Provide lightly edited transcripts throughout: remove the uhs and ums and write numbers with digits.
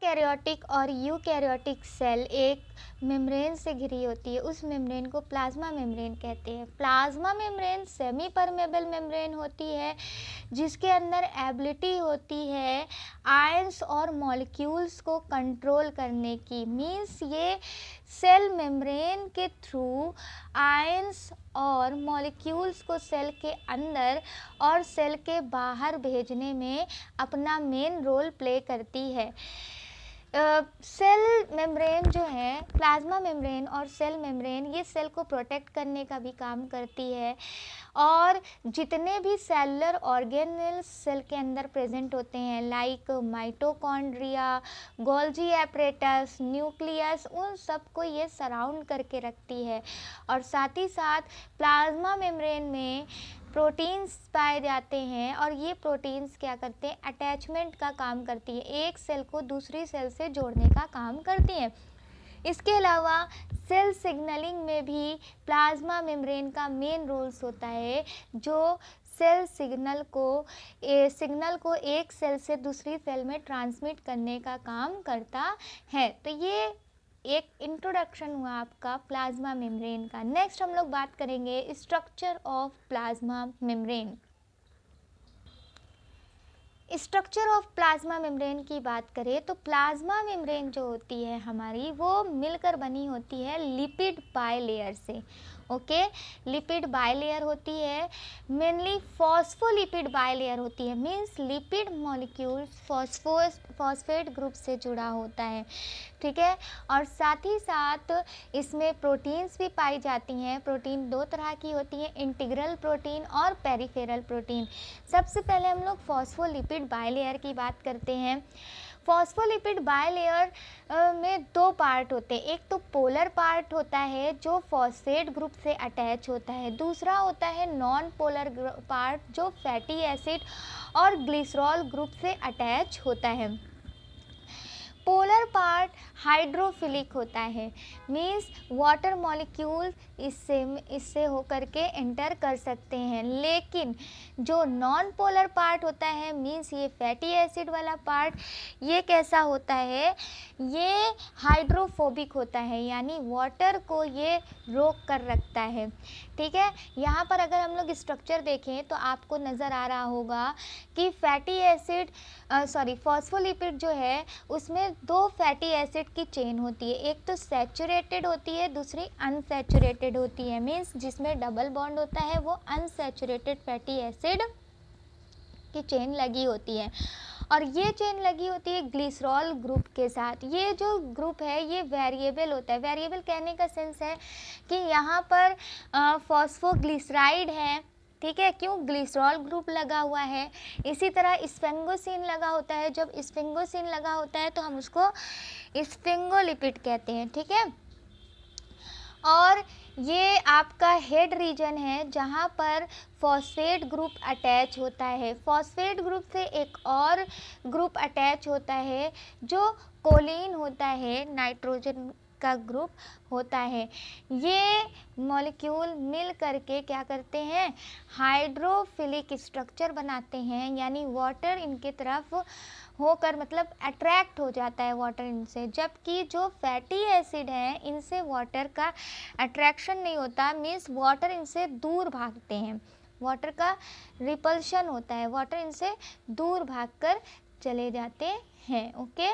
Karyotic और eukaryotic cell एक membrane से घिरी होती है, उस मेम्ब्रेन को प्लाज्मा मेम्ब्रेन कहते हैं। Plasma membrane semi permeable membrane होती है जिसके अंदर एबिलिटी होती है आयंस और मॉलिक्यूल्स को कंट्रोल करने की। मीन्स ये सेल मेम्ब्रेन के थ्रू आयंस और मॉलिक्यूल्स को सेल के अंदर और सेल के बाहर भेजने में अपना मेन रोल प्ले करती है। सेल मेम्ब्रेन जो है, प्लाज्मा मेम्ब्रेन और सेल मेम्ब्रेन, ये सेल को प्रोटेक्ट करने का भी काम करती है और जितने भी सेलुलर ऑर्गेनेल्स सेल के अंदर प्रेजेंट होते हैं like mitochondria, Golgi apparatus, nucleus, उन सबको ये सराउंड करके रखती है। और साथ ही साथ प्लाज्मा मेम्ब्रेन में प्रोटीन्स पाए जाते हैं और ये प्रोटीन्स क्या करते हैं, अटैचमेंट का काम करती है, एक सेल को दूसरी सेल से जोड़ने का काम करती हैं। इसके अलावा सेल सिग्नलिंग में भी प्लाज्मा मेम्ब्रेन का मेन रोल्स होता है, जो सेल सिग्नल को एक सेल से दूसरी सेल में ट्रांसमिट करने का काम करता है। तो ये एक इंट्रोडक्शन हुआ आपका प्लाज्मा मेम्ब्रेन का। नेक्स्ट हम लोग बात करेंगे structure of plasma membrane. Structure of plasma membrane की बात करें तो प्लाज्मा मेम्ब्रेन जो होती है हमारी, वो मिलकर बनी होती है लिपिड बाइलेयर से। ओके, लिपिड बाइलेयर होती है, मेनली फॉस्फोलिपिड बाइलेयर होती है। Means lipid molecules phosphate group से जुड़ा होता है, ठीक है। और साथ ही साथ इसमें प्रोटीन्स भी पाई जाती हैं। प्रोटीन दो तरह की होती हैं, इंटीग्रल प्रोटीन और पेरिफेरल प्रोटीन। सबसे पहले हम लोग फॉस्फोलिपिड बाइलेयर की बात करते हैं। फॉस्फोलिपिड बाइलेयर में दो पार्ट होते हैं। एक तो पोलर पार्ट होता है जो फॉस्फेट ग्रुप से अटैच होता है, दूसरा होता है नॉन पोलर पार्ट जो फैटी एसिड और ग्लिसरॉल ग्रुप से अटैच होता है। पोलर पार्ट हाइड्रोफिलिक होता है, मीन्स वाटर मॉलिक्यूल इससे होकर के एंटर कर सकते हैं। लेकिन जो नॉन पोलर पार्ट होता है, मीन्स ये फैटी एसिड वाला पार्ट, ये कैसा होता है, ये हाइड्रोफोबिक होता है, यानी वाटर को ये रोक कर रखता है, ठीक है। यहाँ पर अगर हम लोग स्ट्रक्चर देखें तो आपको नज़र आ रहा होगा कि फैटी एसिड फॉस्फोलिपिड जो है उसमें दो फैटी एसिड की चेन होती है, एक तो सैचुरेटेड होती है, दूसरी अनसैचुरेटेड होती है। मीन्स जिसमें डबल बॉन्ड होता है वो अनसैचुरेटेड फैटी एसिड की चेन लगी होती है और ये चेन लगी होती है ग्लिसरॉल ग्रुप के साथ। ये जो ग्रुप है ये वेरिएबल होता है। वेरिएबल कहने का सेंस है कि यहाँ पर फॉस्फोग्लिसराइड है, ठीक है, क्यों, ग्लिसरॉल ग्रुप लगा हुआ है। इसी तरह स्फेंगोसिन लगा होता है, जब स्फेंगोसिन लगा होता है तो हम उसको स्फेंगोलिपिड कहते हैं, ठीक है। और ये आपका हेड रीजन है जहाँ पर फॉस्फेट ग्रुप अटैच होता है। फॉस्फेट ग्रुप से एक और ग्रुप अटैच होता है जो कोलिन होता है, नाइट्रोजन का ग्रुप होता है। ये मॉलिक्यूल मिल करके क्या करते हैं, हाइड्रोफिलिक स्ट्रक्चर बनाते हैं, यानी वाटर इनके तरफ होकर मतलब अट्रैक्ट हो जाता है वाटर इनसे। जबकि जो फैटी एसिड हैं इनसे वाटर का अट्रैक्शन नहीं होता, मीन्स वाटर इनसे दूर भागते हैं, वाटर का रिपल्शन होता है, वाटर इनसे दूर भागकर चले जाते हैं। ओके,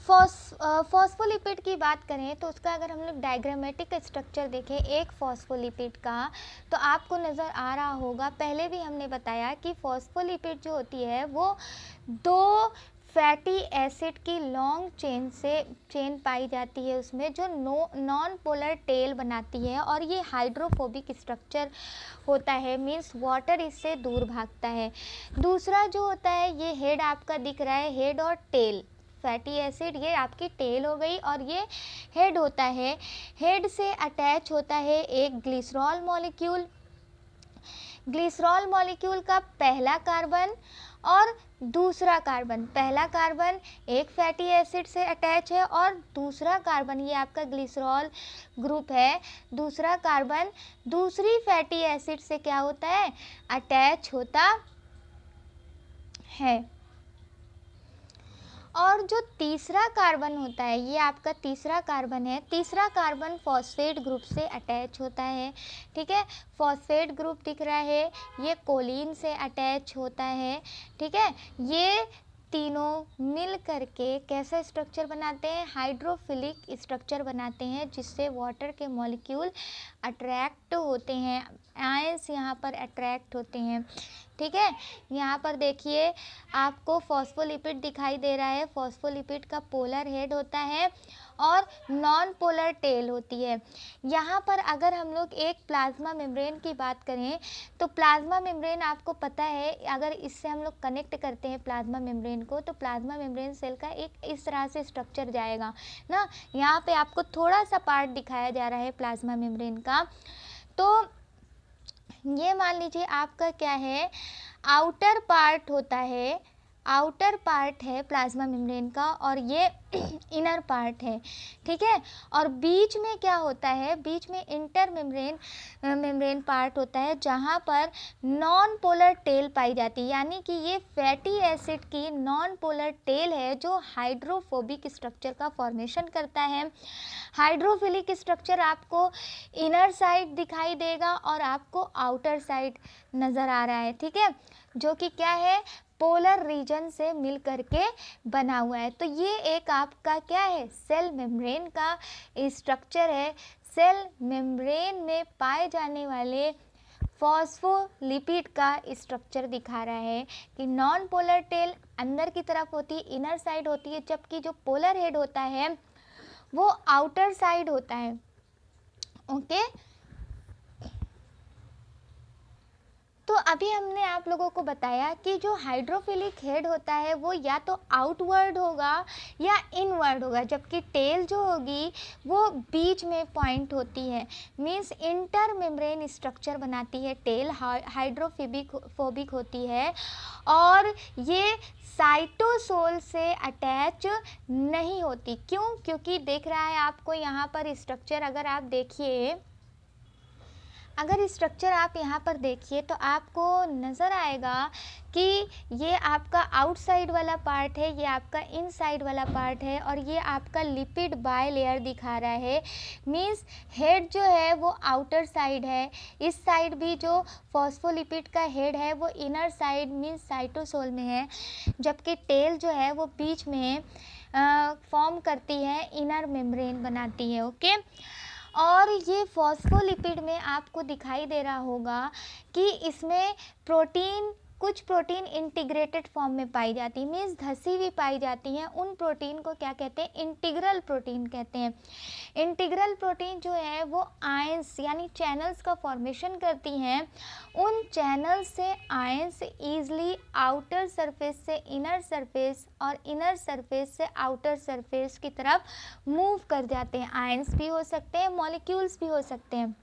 फॉस्फोलिपिड की बात करें तो उसका अगर हम लोग डायग्रामेटिक स्ट्रक्चर देखें एक फॉस्फोलिपिड का, तो आपको नज़र आ रहा होगा, पहले भी हमने बताया कि फॉस्फोलिपिड जो होती है वो दो फैटी एसिड की लॉन्ग चेन पाई जाती है उसमें, जो नॉन पोलर टेल बनाती है और ये हाइड्रोफोबिक स्ट्रक्चर होता है, मीन्स वाटर इससे दूर भागता है। दूसरा जो होता है, ये हेड आपका दिख रहा है, हेड और टेल, फैटी एसिड ये आपकी टेल हो गई और ये हेड होता है। हेड से अटैच होता है एक ग्लिसरॉल मॉलिक्यूल। ग्लिसरॉल मॉलिक्यूल का पहला कार्बन और दूसरा कार्बन, पहला कार्बन एक फैटी एसिड से अटैच है और दूसरा कार्बन, ये आपका ग्लिसरॉल ग्रुप है, दूसरा कार्बन दूसरी फैटी एसिड से क्या होता है, अटैच होता है। और जो तीसरा कार्बन होता है, ये आपका तीसरा कार्बन है, तीसरा कार्बन फॉस्फेट ग्रुप से अटैच होता है। ठीक है, फॉस्फेट ग्रुप दिख रहा है, ये कोलिन से अटैच होता है। ठीक है, ये तीनों मिल करके कैसा स्ट्रक्चर बनाते हैं, हाइड्रोफिलिक स्ट्रक्चर बनाते हैं, जिससे वाटर के मॉलिक्यूल अट्रैक्ट होते हैं, आयंस यहाँ पर अट्रैक्ट होते हैं। ठीक है, यहाँ पर देखिए आपको फॉस्फोलिपिड दिखाई दे रहा है, फॉस्फोलिपिड का पोलर हेड होता है और नॉन पोलर टेल होती है। यहाँ पर अगर हम लोग एक प्लाज्मा मेम्ब्रेन की बात करें तो प्लाज्मा मेम्ब्रेन आपको पता है, अगर इससे हम लोग कनेक्ट करते हैं प्लाज्मा मेम्ब्रेन को तो प्लाज्मा मेम्ब्रेन सेल का एक इस तरह से स्ट्रक्चर जाएगा ना। यहाँ पे आपको थोड़ा सा पार्ट दिखाया जा रहा है प्लाज्मा मेम्ब्रेन का। तो ये मान लीजिए आपका क्या है, आउटर पार्ट होता है, आउटर पार्ट है प्लाज्मा मेम्ब्रेन का और ये इनर पार्ट है। ठीक है, और बीच में क्या होता है, बीच में इंटर मेम्ब्रेन पार्ट होता है जहाँ पर नॉन पोलर टेल पाई जाती है, यानी कि ये फैटी एसिड की नॉन पोलर टेल है जो हाइड्रोफोबिक स्ट्रक्चर का फॉर्मेशन करता है। हाइड्रोफिलिक स्ट्रक्चर आपको इनर साइड दिखाई देगा और आपको आउटर साइड नज़र आ रहा है। ठीक है, जो कि क्या है, पोलर रीजन से मिल करके बना हुआ है। तो ये एक आपका क्या है, सेल मेम्ब्रेन का स्ट्रक्चर है। सेल मेम्ब्रेन में पाए जाने वाले फॉस्फोलिपिड का स्ट्रक्चर दिखा रहा है कि नॉन पोलर टेल अंदर की तरफ होती है, इनर साइड होती है, जबकि जो पोलर हेड होता है वो आउटर साइड होता है। ओके, तो अभी हमने आप लोगों को बताया कि जो हाइड्रोफिलिक हेड होता है वो या तो आउटवर्ड होगा या इनवर्ड होगा, जबकि टेल जो होगी वो बीच में पॉइंट होती है, मींस इंटर मेम्ब्रेन स्ट्रक्चर बनाती है। टेल हाइड्रोफोबिक होती है और ये साइटोसोल से अटैच नहीं होती। क्यों? क्योंकि देख रहा है आपको यहाँ पर स्ट्रक्चर, अगर आप देखिए, अगर स्ट्रक्चर आप यहाँ पर देखिए तो आपको नज़र आएगा कि ये आपका आउटसाइड वाला पार्ट है, ये आपका इनसाइड वाला पार्ट है और ये आपका लिपिड बायलेयर दिखा रहा है। मींस हेड जो है वो आउटर साइड है, इस साइड भी जो फॉस्फोलिपिड का हेड है वो इनर साइड मींस साइटोसोल में है, जबकि टेल जो है वो बीच में फॉर्म करती है, इनर मेम्ब्रेन बनाती है। ओके, और ये फॉस्फोलिपिड में आपको दिखाई दे रहा होगा कि इसमें प्रोटीन, कुछ प्रोटीन इंटीग्रेटेड फॉर्म में पाई जाती है, मीन्स धसी हुई पाई जाती हैं। उन प्रोटीन को क्या कहते हैं, इंटीग्रल प्रोटीन कहते हैं। इंटीग्रल प्रोटीन जो है वो आयंस यानी चैनल्स का फॉर्मेशन करती हैं। उन चैनल्स से आयंस ईजली आउटर सरफेस से इनर सरफेस और इनर सरफेस से आउटर सरफेस की तरफ मूव कर जाते हैं। आयंस भी हो सकते हैं, मॉलिक्यूल्स भी हो सकते हैं।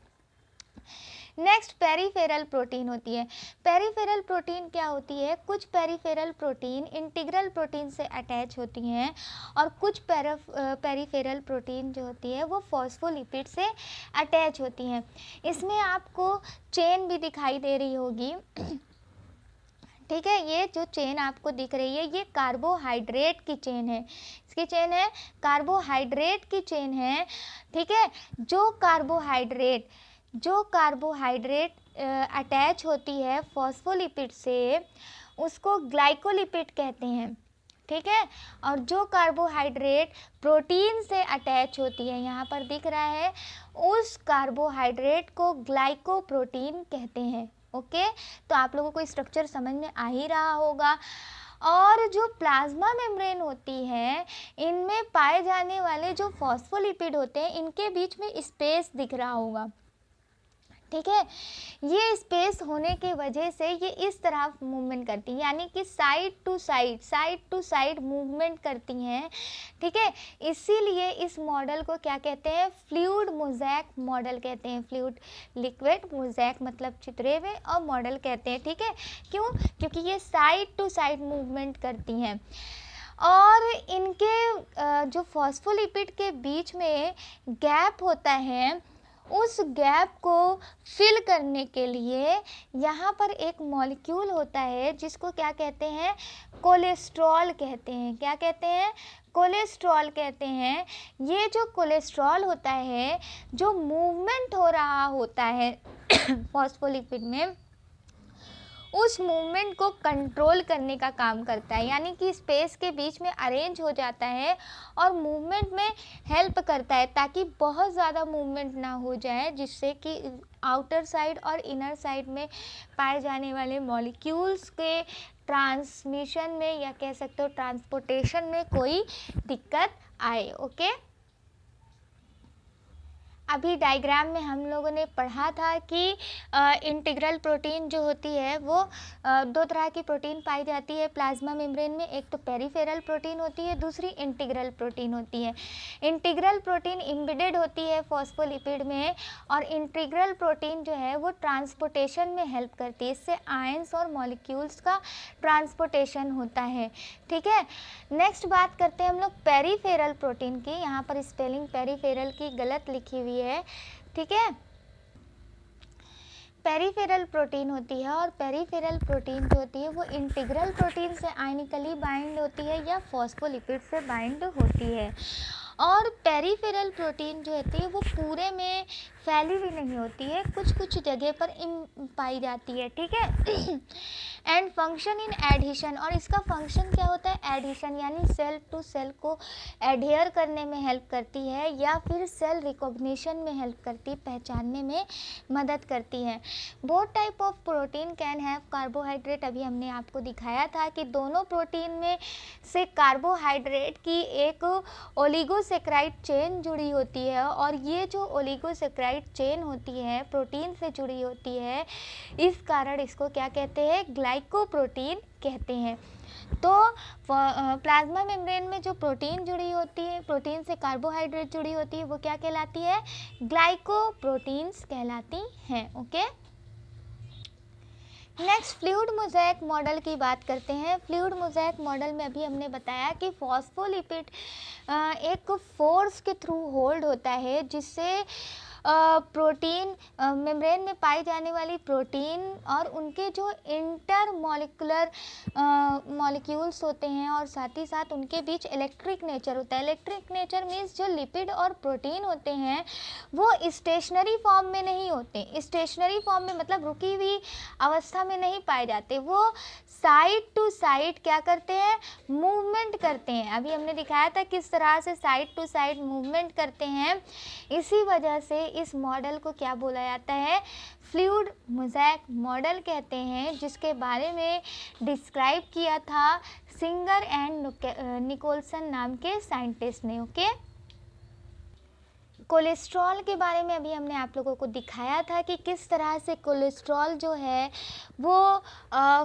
नेक्स्ट पेरीफेरल प्रोटीन होती है। पेरीफेरल प्रोटीन क्या होती है, कुछ पेरीफेरल प्रोटीन इंटीग्रल प्रोटीन से अटैच होती हैं और कुछ पेरीफेरल प्रोटीन जो होती है वो फॉस्फोलिपिड से अटैच होती हैं। इसमें आपको चेन भी दिखाई दे रही होगी। ठीक है, ये जो चेन आपको दिख रही है ये कार्बोहाइड्रेट की चेन है, इसकी चेन है कार्बोहाइड्रेट की चेन है। ठीक है, जो कार्बोहाइड्रेट अटैच होती है फॉस्फोलिपिड से उसको ग्लाइकोलिपिड कहते हैं। ठीक है, और जो कार्बोहाइड्रेट प्रोटीन से अटैच होती है, यहाँ पर दिख रहा है, उस कार्बोहाइड्रेट को ग्लाइकोप्रोटीन कहते हैं। ओके, तो आप लोगों को स्ट्रक्चर समझ में आ ही रहा होगा। और जो प्लाज्मा मेम्ब्रेन होती है इनमें पाए जाने वाले जो फॉस्फोलिपिड होते हैं इनके बीच में स्पेस दिख रहा होगा। ठीक है, ये स्पेस होने की वजह से ये इस तरह मूवमेंट करती हैं, यानी कि साइड टू साइड मूवमेंट करती हैं। ठीक है, इसीलिए इस मॉडल को क्या कहते हैं, फ्लूइड मोज़ेक मॉडल कहते हैं। फ्लूइड लिक्विड मोज़ेक मतलब चितरे हुए और मॉडल कहते हैं। ठीक है, क्यों? क्योंकि ये साइड टू साइड मूवमेंट करती हैं और इनके जो फॉस्फोलिपिड के बीच में गैप होता है उस गैप को फिल करने के लिए यहाँ पर एक मॉलिक्यूल होता है जिसको क्या कहते हैं, कोलेस्ट्रॉल कहते हैं। क्या कहते हैं, कोलेस्ट्रॉल कहते हैं। ये जो कोलेस्ट्रॉल होता है, जो मूवमेंट हो रहा होता है फॉस्फोलिपिड में, उस मूवमेंट को कंट्रोल करने का काम करता है, यानी कि स्पेस के बीच में अरेंज हो जाता है और मूवमेंट में हेल्प करता है, ताकि बहुत ज़्यादा मूवमेंट ना हो जाए, जिससे कि आउटर साइड और इनर साइड में पाए जाने वाले मॉलिक्यूल्स के ट्रांसमिशन में या कह सकते हो ट्रांसपोर्टेशन में कोई दिक्कत आए। ओके, अभी डायग्राम में हम लोगों ने पढ़ा था कि इंटीग्रल प्रोटीन जो होती है वो दो तरह की प्रोटीन पाई जाती है प्लाज्मा मेम्ब्रेन में। एक तो पेरिफेरल प्रोटीन होती है, दूसरी इंटीग्रल प्रोटीन होती है। इंटीग्रल प्रोटीन इम्बेडेड होती है फॉस्फोलिपिड में, और इंटीग्रल प्रोटीन जो है वो ट्रांसपोर्टेशन में हेल्प करती है। इससे आयंस और मॉलिक्यूल्स का ट्रांसपोर्टेशन होता है। ठीक है, नेक्स्ट बात करते हैं हम लोग पेरिफेरल प्रोटीन की। यहाँ पर स्पेलिंग पेरिफेरल की गलत लिखी हुई है। ठीक है, पेरिफेरल प्रोटीन होती है, और पेरिफेरल प्रोटीन जो होती है वो इंटीग्रल प्रोटीन से आयनिकली बाइंड होती है या फॉस्फोलिपिड से बाइंड होती है। और पेरिफेरल प्रोटीन जो होती है वो पूरे में फैली हुई नहीं होती है, कुछ कुछ जगह पर पाई जाती है। ठीक है, एंड फंक्शन इन एडिशन, और इसका फंक्शन क्या होता है, एडिशन, यानी सेल टू सेल को एडहेयर करने में हेल्प करती है, या फिर सेल रिकॉग्निशन में हेल्प करती है, पहचानने में मदद करती है। Both type of protein can have carbohydrate. अभी हमने आपको दिखाया था कि दोनों प्रोटीन में से कार्बोहाइड्रेट की एक ओलिगोसेक्राइड चेन जुड़ी होती है, और ये जो ओलिगोसेक्राइड चेन होती है प्रोटीन से जुड़ी होती है, इस कारण इसको क्या कहते हैं, ग्लाइकोप्रोटीन कहते हैं। तो प्लाज्मा मेम्ब्रेन में जो प्रोटीन जुड़ी होती है, प्रोटीन से कार्बोहाइड्रेट जुड़ी होती है, वो क्या कहलाती है, ग्लाइकोप्रोटीन्स कहलाती हैं। Okay, next fluid mosaic model की बात करते हैं। फ्लूइड मोज़ेक मॉडल में अभी हमने बताया कि फॉस्फोलिपिड एक फोर्स के थ्रू होल्ड होता है, जिससे प्रोटीन मेम्ब्रेन में पाई जाने वाली प्रोटीन और उनके जो इंटर मॉलिक्यूलर मॉलिक्यूल्स होते हैं, और साथ ही साथ उनके बीच इलेक्ट्रिक नेचर होता है। इलेक्ट्रिक नेचर मीन्स जो लिपिड और प्रोटीन होते हैं वो स्टेशनरी फॉर्म में नहीं होते। स्टेशनरी फॉर्म में मतलब रुकी हुई अवस्था में नहीं पाए जाते, वो साइड टू साइड क्या करते हैं, मूवमेंट करते हैं। अभी हमने दिखाया था किस तरह से साइड टू साइड मूवमेंट करते हैं। इसी वजह से इस मॉडल को क्या बोला जाता है, फ्लूइड मोज़ेक मॉडल कहते हैं, जिसके बारे में डिस्क्राइब किया था सिंगर एंड निकोलसन नाम के साइंटिस्ट ने। ओके, कोलेस्ट्रॉल के बारे में अभी हमने आप लोगों को दिखाया था कि किस तरह से कोलेस्ट्रॉल जो है वो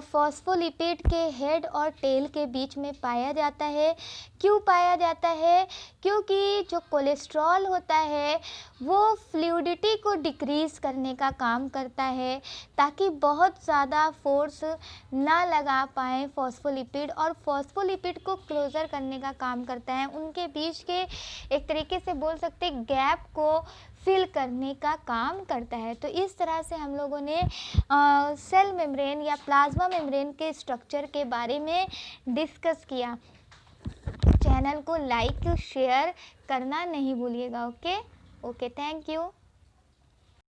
फॉस्फोलिपिड के हेड और टेल के बीच में पाया जाता है। क्यों पाया जाता है, क्योंकि जो कोलेस्ट्रॉल होता है वो फ्लूइडिटी को डिक्रीज़ करने का काम करता है, ताकि बहुत ज़्यादा फोर्स ना लगा पाए फॉस्फोलिपिड, और फॉस्फोलिपिड को क्लोज़र करने का काम करता है, उनके बीच के एक तरीके से बोल सकते गैप को फिल करने का काम करता है। तो इस तरह से हम लोगों ने सेल मेम्ब्रेन या प्लाज्मा मेम्ब्रेन के स्ट्रक्चर के बारे में डिस्कस किया। चैनल को लाइक शेयर करना नहीं भूलिएगा। Okay, thank you.